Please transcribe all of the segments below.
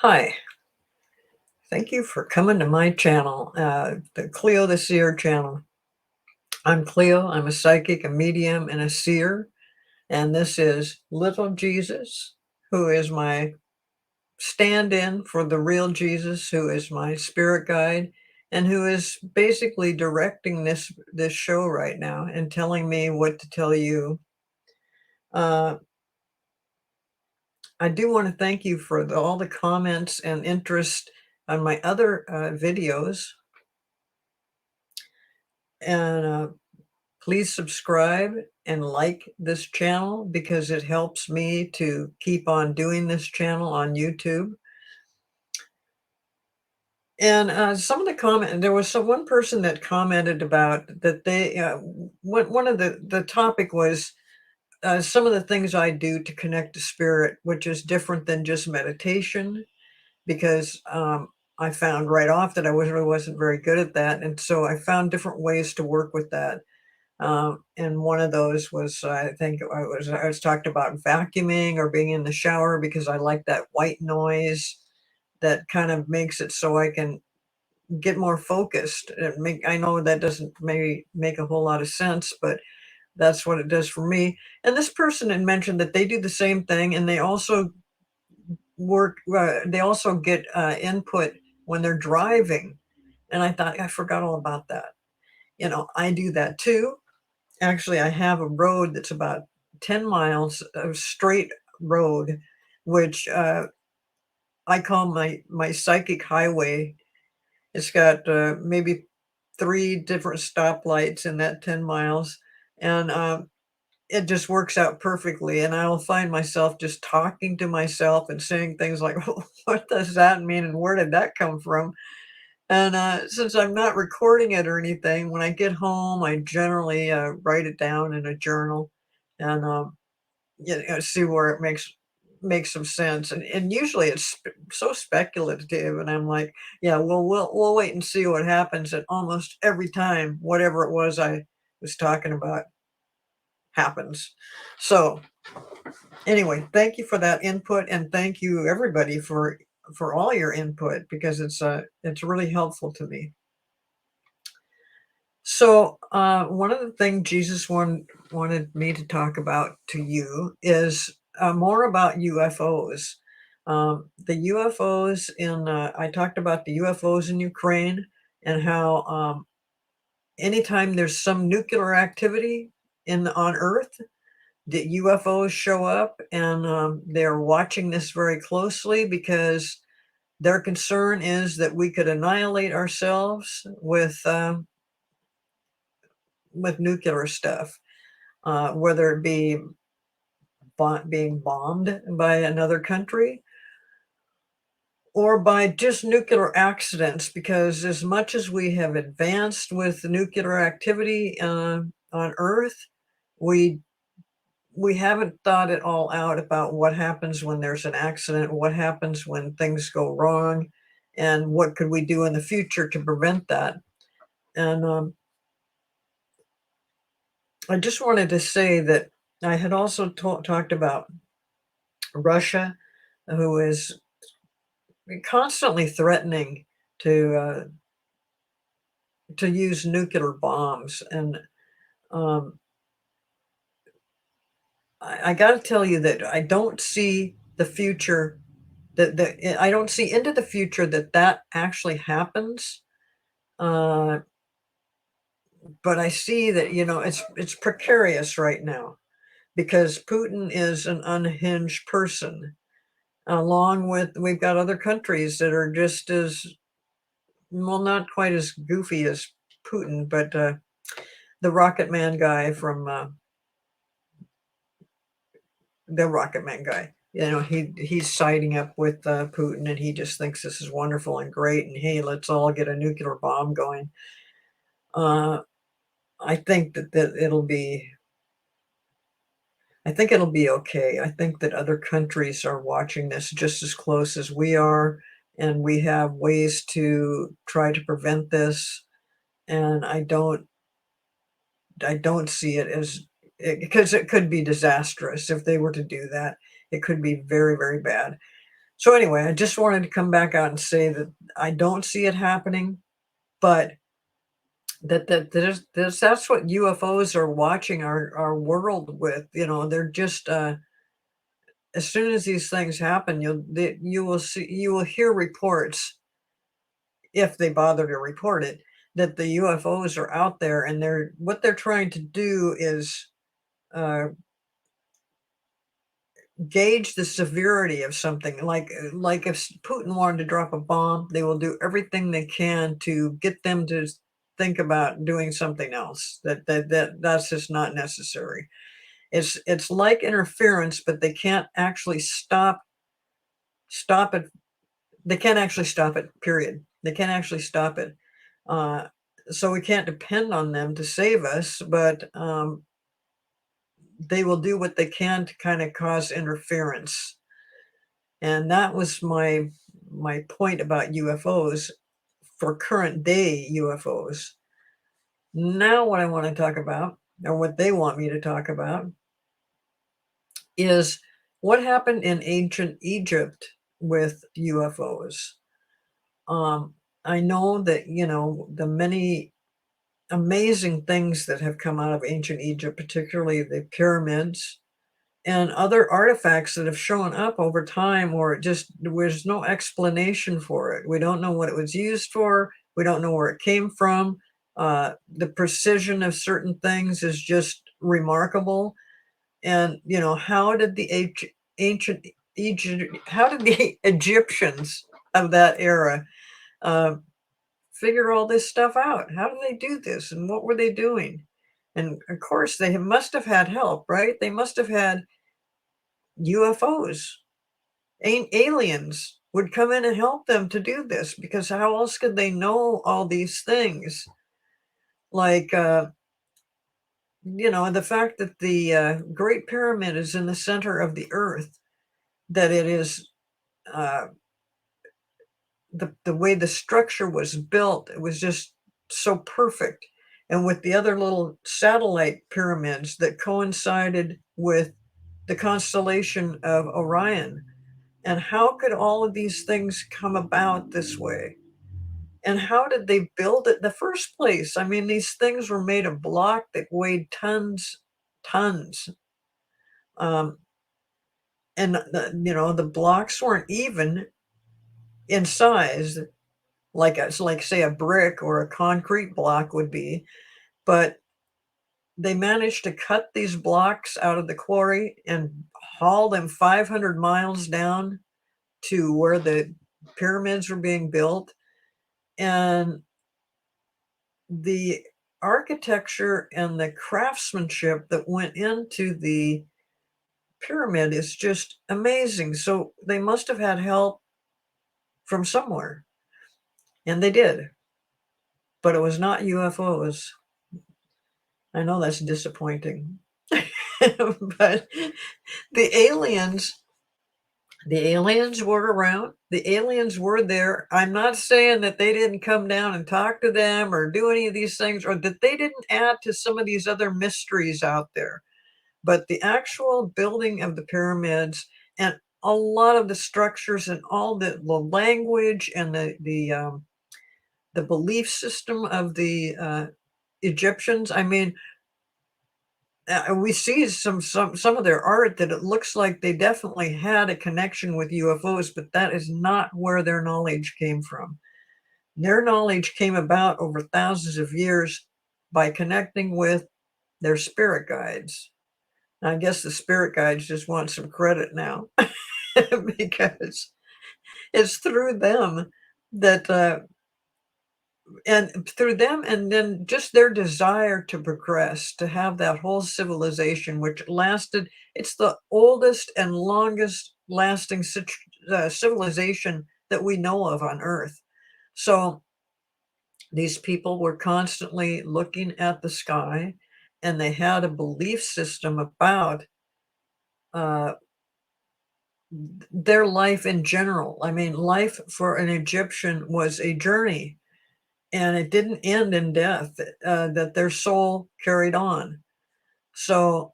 Hi, thank you for coming to my channel, the Cleo the Seer channel. I'm Cleo, I'm a psychic, a medium, and a seer, and this is Little Jesus, who is my stand in for the real Jesus, who is my spirit guide, and who is basically directing this show right now and telling me what to tell you. Uh, I do want to thank you for all the comments and interest on my other videos. And please subscribe and like this channel because it helps me to keep on doing this channel on YouTube. And some of the comment, there was one person that commented about that one of the topic was some of the things I do to connect to spirit, which is different than just meditation, because I found right off that I really wasn't very good at that, and so I found different ways to work with that. And one of those was, I think I was talked about vacuuming or being in the shower because I like that white noise that kind of makes it so I can get more focused. I know that doesn't maybe make a whole lot of sense, but that's what it does for me. And this person had mentioned that they do the same thing, and they also they also get input when they're driving. And I thought, I forgot all about that. I do that too. Actually, I have a road that's about 10 miles of straight road, which I call my psychic highway. It's got maybe 3 different stoplights in that 10 miles, and it just works out perfectly. And I'll find myself just talking to myself and saying things like, "What does that mean? And where did that come from?" And since I'm not recording it or anything, when I get home, I generally write it down in a journal and see where it makes some sense. And usually it's so speculative, and I'm like, yeah, well, we'll wait and see what happens. And almost every time, whatever it was I was talking about happens. So anyway, thank you for that input, and thank you everybody for all your input because it's really helpful to me. So, one of the things Jesus wanted me to talk about to you is more about UFOs. The UFOs I talked about the UFOs in Ukraine and how anytime there's some nuclear activity on Earth, the UFOs show up, and they're watching this very closely because their concern is that we could annihilate ourselves with nuclear stuff, whether it be being bombed by another country or by just nuclear accidents. Because as much as we have advanced with nuclear activity on Earth, we we haven't thought it all out about what happens when there's an accident, what happens when things go wrong, and what could we do in the future to prevent that. And I just wanted to say that I had also talked about Russia, who is constantly threatening to uh, to use nuclear bombs. And um, I got to tell you that I don't see the future. I don't see into the future that actually happens. Uh, but I see that it's precarious right now because Putin is an unhinged person. Along with we've got other countries that are just as well, not quite as goofy as Putin, but the Rocket Man guy from the Rocket Man guy. He's siding up with Putin, and he just thinks this is wonderful and great. And hey, let's all get a nuclear bomb going. Uh, I think that it'll be. I think it'll be okay. I think that other countries are watching this just as close as we are, and we have ways to try to prevent this. And I don't see it as because it could be disastrous if they were to do that. It could be very, very bad. So anyway, I just wanted to come back out and say that I don't see it happening, but that's what UFOs are watching our world with. They're just as soon as these things happen, you will see, you will hear reports, if they bother to report it, that the UFOs are out there, and they're trying to do is uh, gauge the severity of something. Like if Putin wanted to drop a bomb, they will do everything they can to get them to think about doing something else. That's just not necessary. It's like interference, but they can't actually stop it. They can't actually stop it. Period. They can't actually stop it. Uh, so we can't depend on them to save us, but they will do what they can to kind of cause interference. And that was my point about UFOs for current day UFOs. Now, what I want to talk about, or what they want me to talk about, is what happened in ancient Egypt with UFOs. Um, I know that, the many amazing things that have come out of ancient Egypt, particularly the pyramids and other artifacts that have shown up over time, or it just there's no explanation for it. We don't know what it was used for. We don't know where it came from. The precision of certain things is just remarkable. And how did the ancient Egypt, how did the Egyptians of that era uh, figure all this stuff out? How did they do this, and what were they doing? And of course, they must have had help, right? They must have had UFOs. Aliens would come in and help them to do this, because how else could they know all these things? Like, the fact that the Great Pyramid is in the center of the earth, that it is uh, the way the structure was built, it was just so perfect. And with the other little satellite pyramids that coincided with the constellation of Orion. And how could all of these things come about this way? And how did they build it in the first place? I mean, these things were made of block that weighed tons. Um, and the blocks weren't even in size, like say a brick or a concrete block would be, but they managed to cut these blocks out of the quarry and haul them 500 miles down to where the pyramids were being built. And the architecture and the craftsmanship that went into the pyramid is just amazing. So they must have had help from somewhere, and they did, but it was not UFOs. I know that's disappointing. But the aliens the aliens were around. The aliens were there. I'm not saying that they didn't come down and talk to them or do any of these things, or that they didn't add to some of these other mysteries out there. But the actual building of the pyramids, and a lot of the structures, and all the language, and the belief system of the Egyptians. I mean, we see some of their art that it looks like they definitely had a connection with UFOs, but that is not where their knowledge came from. Their knowledge came about over thousands of years by connecting with their spirit guides. I guess the spirit guides just want some credit now, because it's through them that and through them, and then just their desire to progress, to have that whole civilization, which lasted, it's the oldest and longest lasting civilization that we know of on earth. So these people were constantly looking at the sky, and they had a belief system about uh, their life in general. I mean, life for an Egyptian was a journey, and it didn't end in death, that their soul carried on. So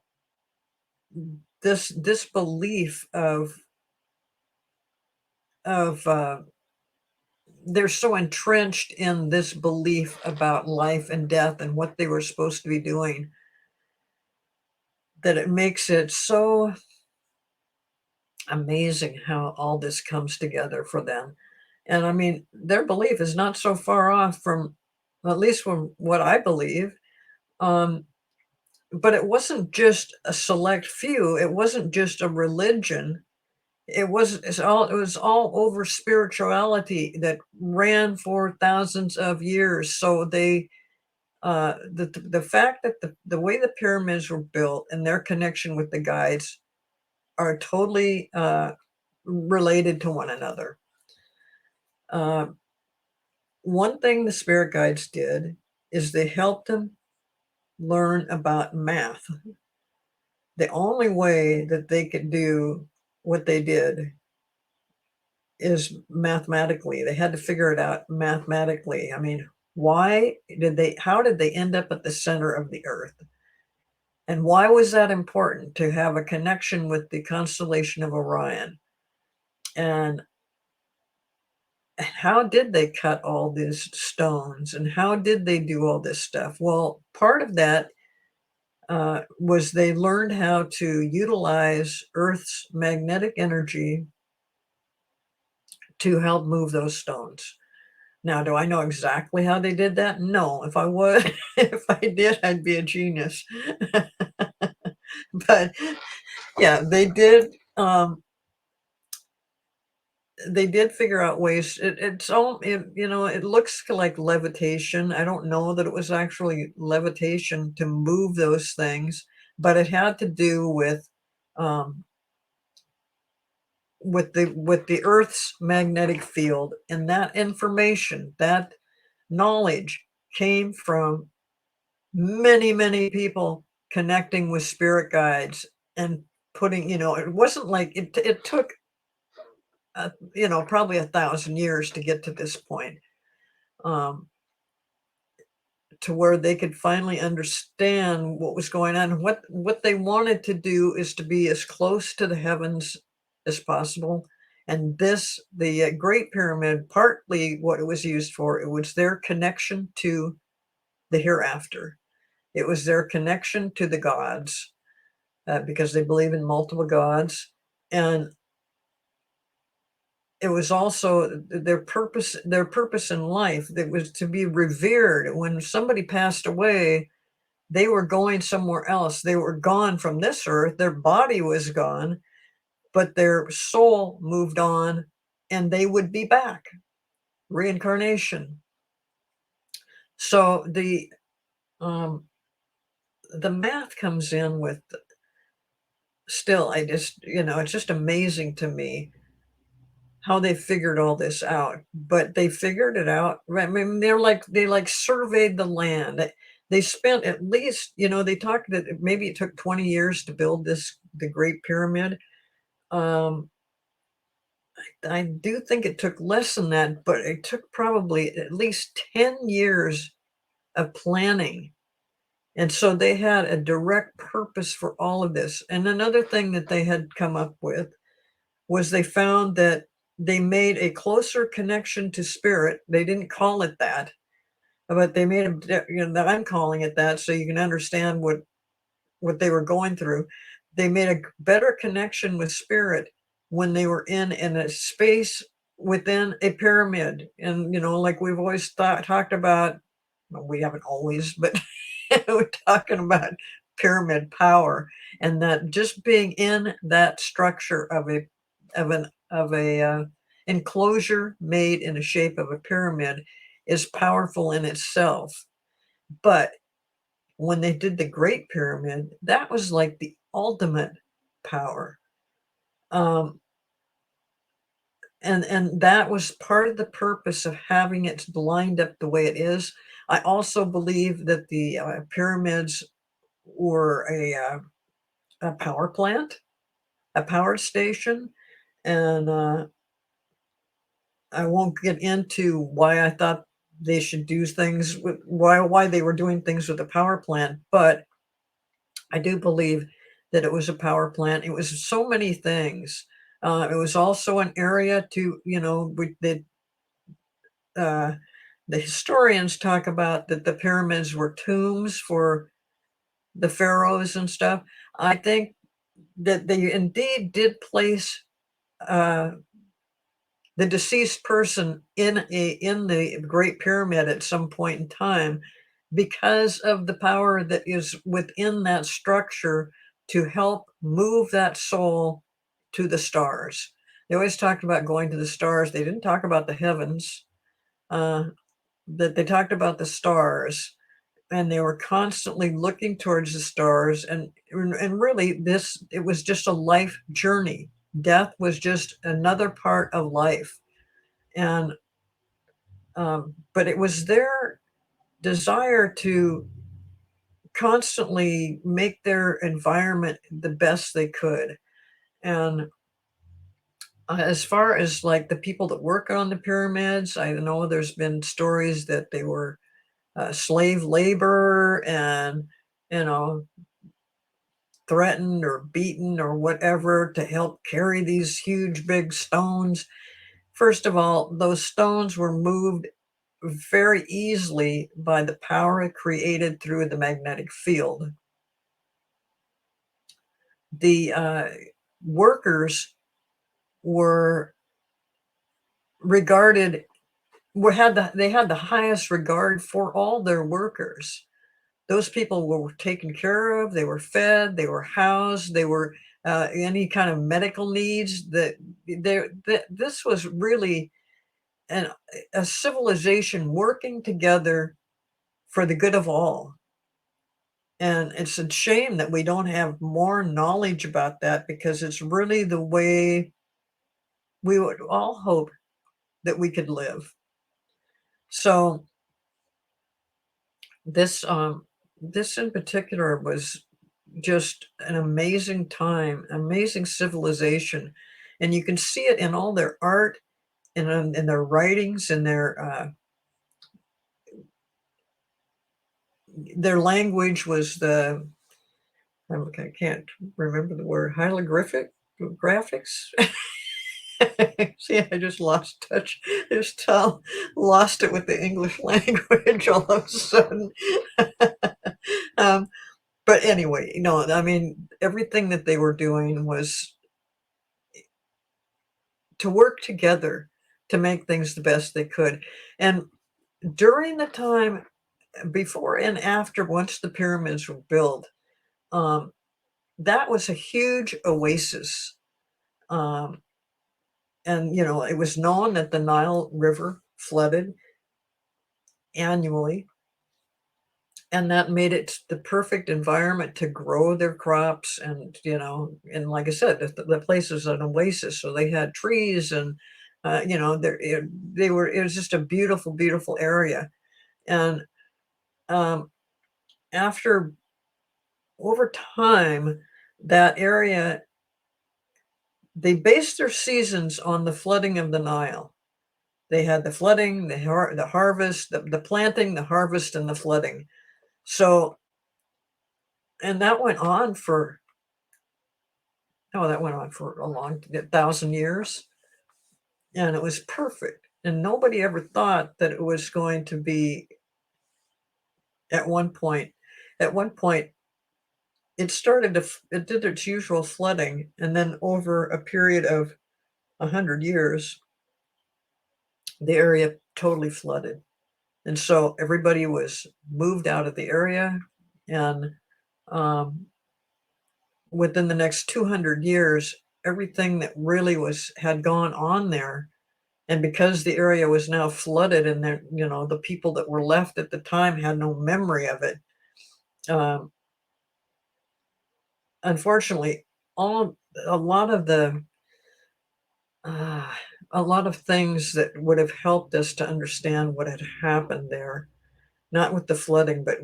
this belief of of they're so entrenched in this belief about life and death and what they were supposed to be doing that it makes it so amazing how all this comes together for them. And I mean, their belief is not so far off from, at least from what I believe. Um, but it wasn't just a select few. It wasn't just a religion. It was all over spirituality that ran for thousands of years. So the fact that the way the pyramids were built and their connection with the guides are totally related to one another. Uh, One thing the spirit guides did is they helped them learn about math. The only way that they could do what they did is mathematically. They had to figure it out mathematically. I mean, how did they end up at the center of the earth? And why was that important to have a connection with the constellation of Orion? And how did they cut all these stones? And how did they do all this stuff? Well, part of that was they learned how to utilize Earth's magnetic energy to help move those stones. Now, do I know exactly how they did that? No. If I would, if I did, I'd be a genius. But yeah, they did figure out ways. It looks like levitation. I don't know that it was actually levitation to move those things, but it had to do um, with the Earth's magnetic field, and that information, that knowledge came from many, many people connecting with spirit guides and putting, it wasn't like it took, probably 1,000 years to get to this point, um, to where they could finally understand what was going on. What they wanted to do is to be as close to the heavens as possible. And the Great Pyramid, partly what it was used for, it was their connection to the hereafter. It was their connection to the gods, because they believe in multiple gods. And it was also their purpose in life, that was to be revered. When somebody passed away, they were going somewhere else. They were gone from this earth. Their body was gone, but their soul moved on, and they would be back. Reincarnation. So um, the math comes in with, still, it's just amazing to me how they figured all this out. But they figured it out. I mean, they surveyed the land. They spent at least, they talked that maybe it took 20 years to build the Great Pyramid. Um, I do think it took less than that, but it took probably at least 10 years of planning. And so they had a direct purpose for all of this. And another thing that they had come up with was they found that they made a closer connection to spirit. They didn't call it that, but they made I'm calling it that so you can understand what they were going through. They made a better connection with spirit when they were in a space within a pyramid. And, like we've always talked about, well, we haven't always, but we're talking about pyramid power, and that just being in that structure of a enclosure made in the shape of a pyramid is powerful in itself. But when they did the Great Pyramid, that was like the ultimate power. Um, and that was part of the purpose of having it lined up the way it is. I also believe that the pyramids were a power plant, a power station, and I won't get into why I thought they should do things with why they were doing things with a power plant, but I do believe that it was a power plant. It was so many things. It was also an area to, uh, the historians talk about that the pyramids were tombs for the pharaohs and stuff. I think that they indeed did place uh, the deceased person in the Great Pyramid at some point in time because of the power that is within that structure to help move that soul to the stars. They always talked about going to the stars. They didn't talk about the heavens. Uh, that they talked about the stars, and they were constantly looking towards the stars, and really this it was just a life journey. Death was just another part of life. And but it was their desire to constantly make their environment the best they could. And as far as like the people that work on the pyramids, I know there's been stories that they were slave labor and, you know, threatened or beaten or whatever to help carry these huge big stones. First of all, those stones were moved very easily by the power created through the magnetic field. The workers were regarded they had the highest regard for all their workers. Those people were taken care of, they were fed, they were housed, they were any kind of medical needs that this was really an, a civilization working together for the good of all. And it's a shame that we don't have more knowledge about that because it's really the way we would all hope that we could live. So this this in particular was just an amazing time, amazing civilization, and you can see it in all their art and in their writings and their language was I can't remember the word hieroglyphic graphics. See, I just lost touch. Just lost it with the English language all of a sudden. um, but anyway, I mean, everything that they were doing was to work together to make things the best they could. And during the time before and after, once the pyramids were built, um, that was a huge oasis. Um, and, it was known that the Nile River flooded annually, and that made it the perfect environment to grow their crops. And, and like I said, the place was an oasis, so they had trees and, it was just a beautiful, beautiful area. And um, after over time, that area, they based their seasons on the flooding of the Nile. They had the flooding, the harvest, the planting, the harvest, and the flooding. So, and that went on for, oh, that went on for a long 1,000 years, and it was perfect. And nobody ever thought that it was going to be at one point. At one point, it did its usual flooding, and then over a period of 100 years, the area totally flooded. And so everybody was moved out of the area. And um, within the next 200 years, everything that really had gone on there, and because the area was now flooded and the people that were left at the time had no memory of it, um, unfortunately, all a lot of the uh, a lot of things that would have helped us to understand what had happened there, not with the flooding, but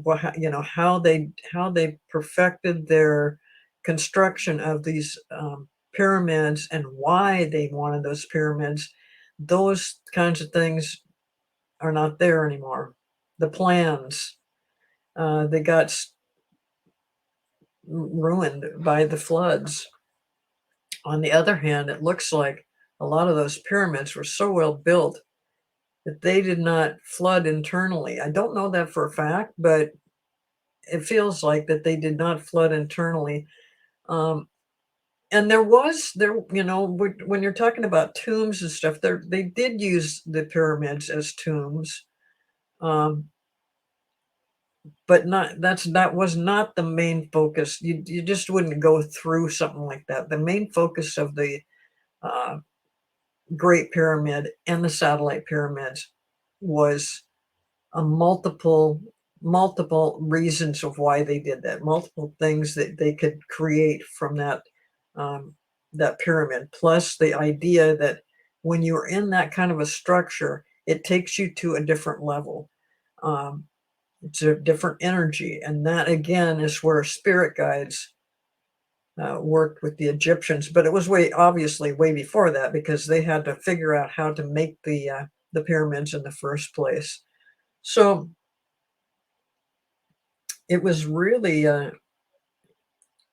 how they perfected their construction of these pyramids and why they wanted those pyramids. Those kinds of things are not there anymore. The plans, they got ruined by the floods. On the other hand, it looks like a lot of those pyramids were so well built that they did not flood internally. I don't know that for a fact, but it feels like that they did not flood internally. Um, and when you're talking about tombs and stuff, they did use the pyramids as tombs, um, but not that was not the main focus. You just wouldn't go through something like that. The main focus of the uh, Great Pyramid and the satellite pyramids was a multiple reasons of why they did that, multiple things that they could create from um, that pyramid. Plus the idea that when you're in that kind of a structure, it takes you to a different level. Um, it's a different energy, and that again is where spirit guides worked with the Egyptians. But it was obviously way before that because they had to figure out how to make the pyramids in the first place. So it was really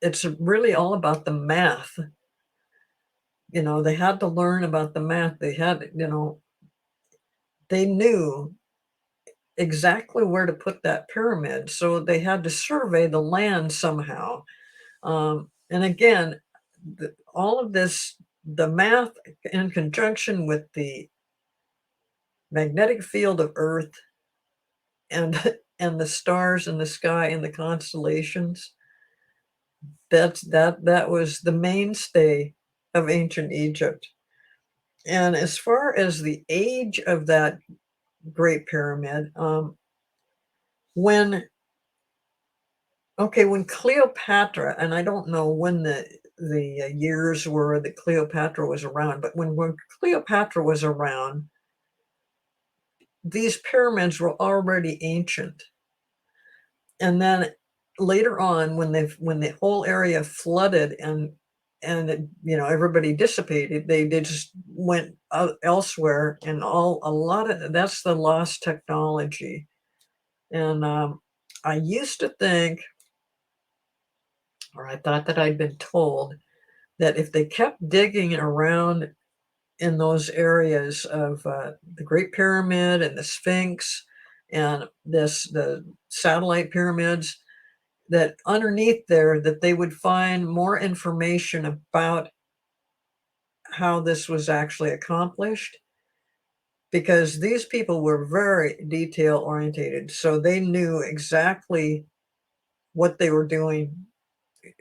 it's really all about the math. They had to learn about the math. They knew exactly where to put that pyramid, so they had to survey the land somehow. And again, all of this, the math in conjunction with the magnetic field of Earth and and the stars in the sky and the constellations, that was the mainstay of ancient Egypt. And as far as the age of that Great Pyramid, when when Cleopatra, and I don't know when the years were that Cleopatra was around, but when Cleopatra was around, these pyramids were already ancient. And then later on, when the whole area flooded and everybody dissipated, they just went out elsewhere, and a lot of that's the lost technology. And I used to think, or I thought that I'd been told, that if they kept digging around in those areas of the Great Pyramid and the Sphinx and the satellite pyramids, that underneath there that they would find more information about how this was actually accomplished, because these people were very detail orientated, so they knew exactly what they were doing,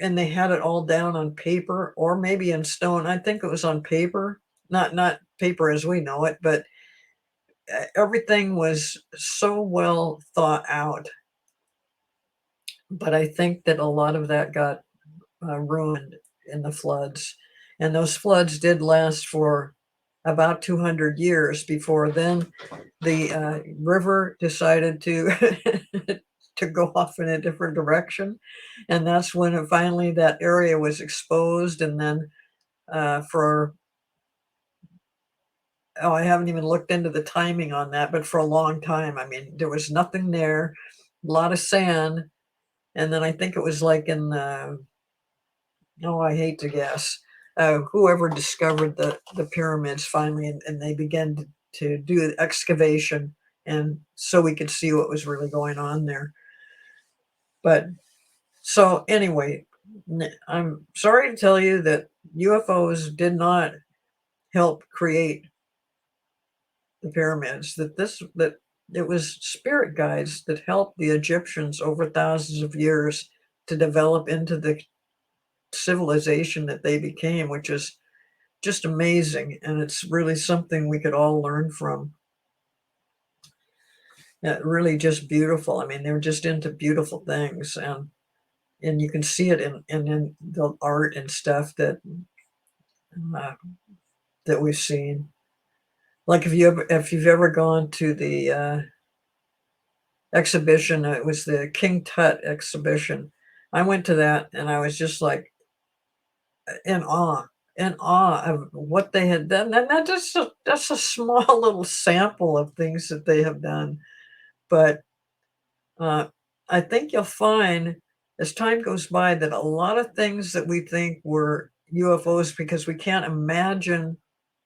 and they had it all down on paper or maybe in stone. I think it was on paper, not paper as we know it, but everything was so well thought out. But I think that a lot of that got ruined in the floods. And those floods did last for about 200 years. Before then, the river decided to to go off in a different direction, and that's when finally that area was exposed. And then for I haven't even looked into the timing on that, but for a long time, I mean, there was nothing there, a lot of sand, and then I think it was like in the oh, I hate to guess. Whoever discovered the pyramids finally, and they began to do excavation, and so we could see what was really going on there. But so anyway, I'm sorry to tell you that UFOs did not help create the pyramids. That it was spirit guides that helped the Egyptians over thousands of years to develop into the civilization that they became, which is just amazing, and it's really something we could all learn from. Really just beautiful. I mean, they're just into beautiful things, and you can see it in the art and stuff uh, that we've seen. Like if you've ever gone to the exhibition, it was the King Tut exhibition. I went to that, and I was just like in awe, in awe of what they had done. And that's a small little sample of things that they have done. But uh, I think you'll find as time goes by that a lot of things that we think were UFOs because we can't imagine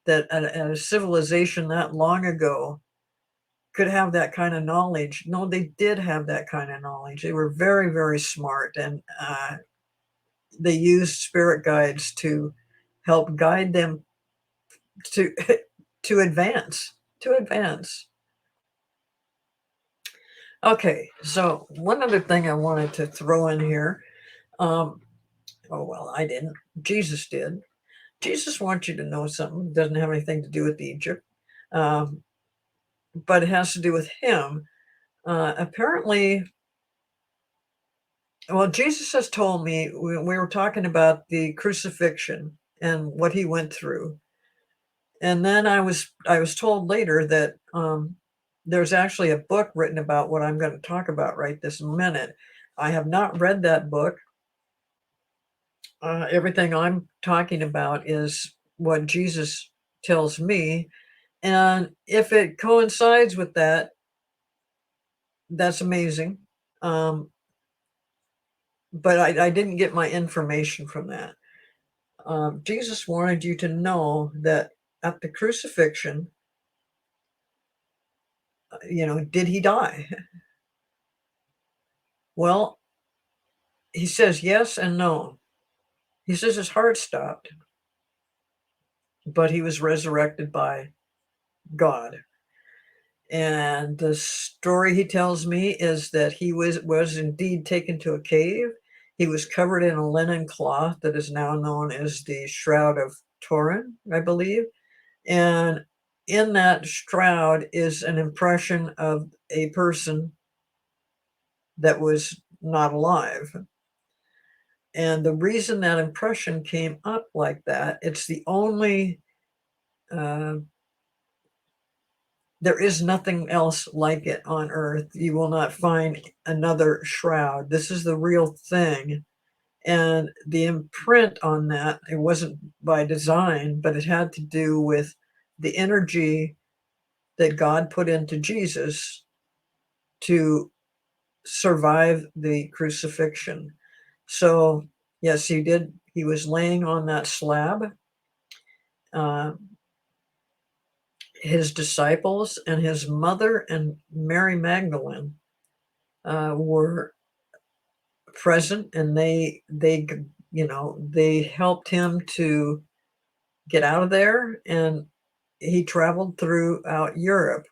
that a civilization that long ago could have that kind of knowledge. No, they did have that kind of knowledge. They were very, very smart, and they used spirit guides to help guide them to to advance, to advance. Okay, so one other thing I wanted to throw in here. Um, oh well, I didn't. Jesus did. Jesus wants you to know something. It doesn't have anything to do with Egypt, um, but it has to do with him. Apparently, well, Jesus has told me, we were talking about the crucifixion and what he went through, and then I was told later that there's actually a book written about what I'm going to talk about right this minute. I have not read that book. Everything I'm talking about is what Jesus tells me, and if it coincides with that, that's amazing. Um, but I didn't get my information from that. Jesus wanted you to know that at the crucifixion, did he die? Well, he says yes and no. He says his heart stopped, but he was resurrected by God. And the story he tells me is that he was indeed taken to a cave. He was covered in a linen cloth that is now known as the Shroud of Turin, I believe. And in that shroud is an impression of a person that was not alive. And the reason that impression came up like that, it's the only, uh, there is nothing else like it on earth. You will not find another shroud. This is the real thing. And the imprint on that, it wasn't by design, but it had to do with the energy that God put into Jesus to survive the crucifixion. So, yes, he did. He was laying on that slab. Uh, his disciples and his mother and Mary Magdalene were present, and they helped him to get out of there, and he traveled throughout Europe.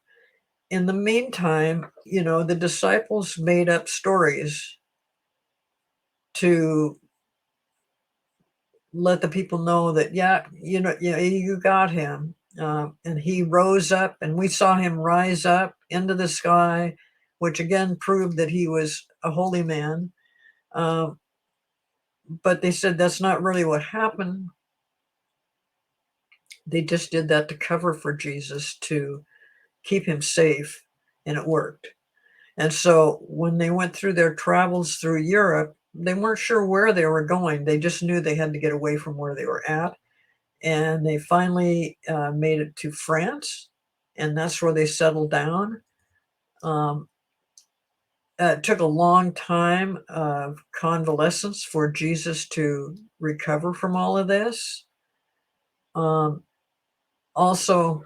In the meantime, the disciples made up stories to let the people know that, yeah, you got him. And he rose up, and we saw him rise up into the sky, which again proved that he was a holy man. Um, but they said that's not really what happened. They just did that to cover for Jesus, to keep him safe, and it worked. And so when they went through their travels through Europe, they weren't sure where they were going. They just knew they had to get away from where they were at. And they finally made it to France, and that's where they settled down. Um, it took a long time of convalescence for Jesus to recover from all of this. Um, Also,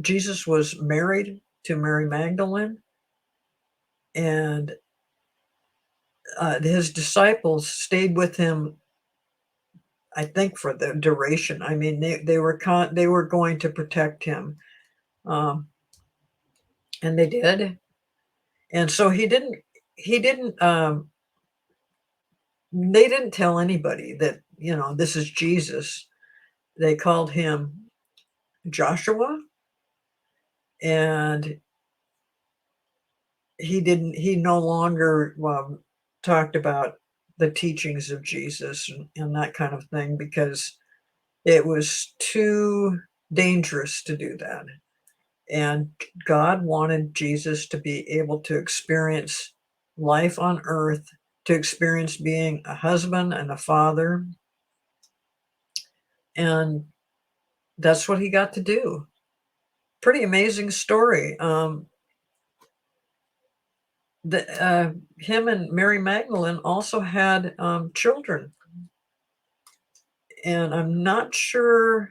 Jesus was married to Mary Magdalene, and his disciples stayed with him, I think, for the duration. I mean, they were going to protect him, um, and they did. And so he didn't they didn't tell anybody that, this is Jesus. They called him Joshua, and he no longer talked about the teachings of Jesus and that kind of thing, because it was too dangerous to do that. And God wanted Jesus to be able to experience life on earth, to experience being a husband and a father. And that's what he got to do. Pretty amazing story. Him and Mary Magdalene also had children. and I'm not sure.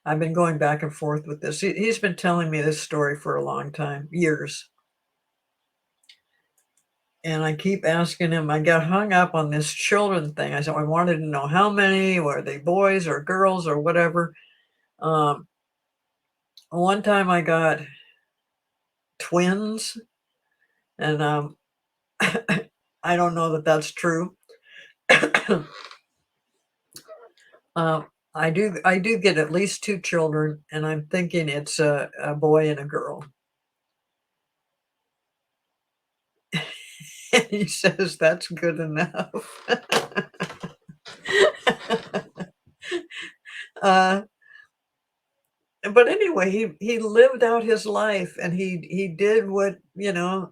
I've been going back and forth with this. He's been telling me this story for a long time, years. And I keep asking him, I got hung up on this children thing. I said, I wanted to know how many, were they boys or girls or whatever. Um, one time I got twins, and I don't know that that's true. uh, I do get at least two children, and I'm thinking it's a boy and a girl. And he says that's good enough. uh, but anyway, he lived out his life, and he did what,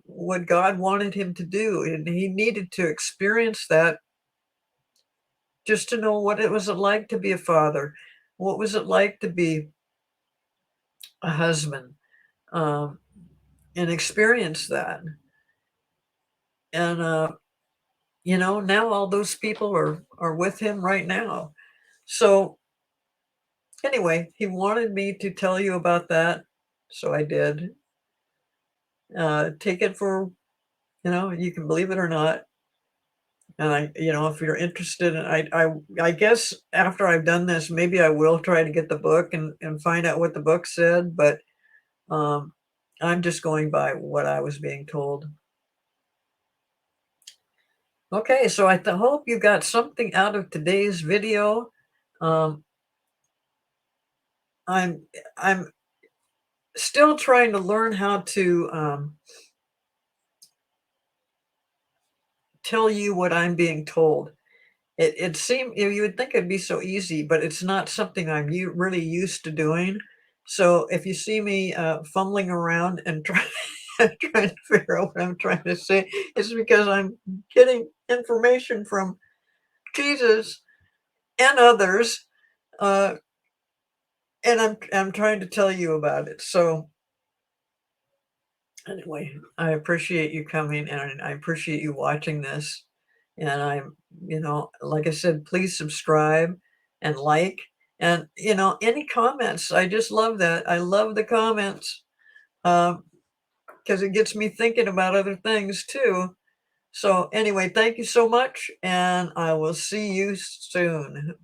what God wanted him to do, and he needed to experience that just to know what it was like to be a father, what was it like to be a husband, um, and experience that. And now all those people are with him right now. So anyway, he wanted me to tell you about that, so I did. Take it for, you can believe it or not. And if you're interested, and I guess after I've done this, maybe I will try to get the book and find out what the book said, but um, I'm just going by what I was being told. Okay, so I hope you got something out of today's video. Um, I'm I'm still trying to learn how to tell you what I'm being told. It seemed, you would think it'd be so easy, but it's not something I'm really used to doing. So if you see me fumbling around and trying to figure out what I'm trying to say, it's because I'm getting information from Jesus and others, uh, and I'm trying to tell you about it. So anyway, I appreciate you coming, and I appreciate you watching this. And like I said, please subscribe and like, and any comments. I just love that. I love the comments, because it gets me thinking about other things too. So anyway, thank you so much, and I will see you soon.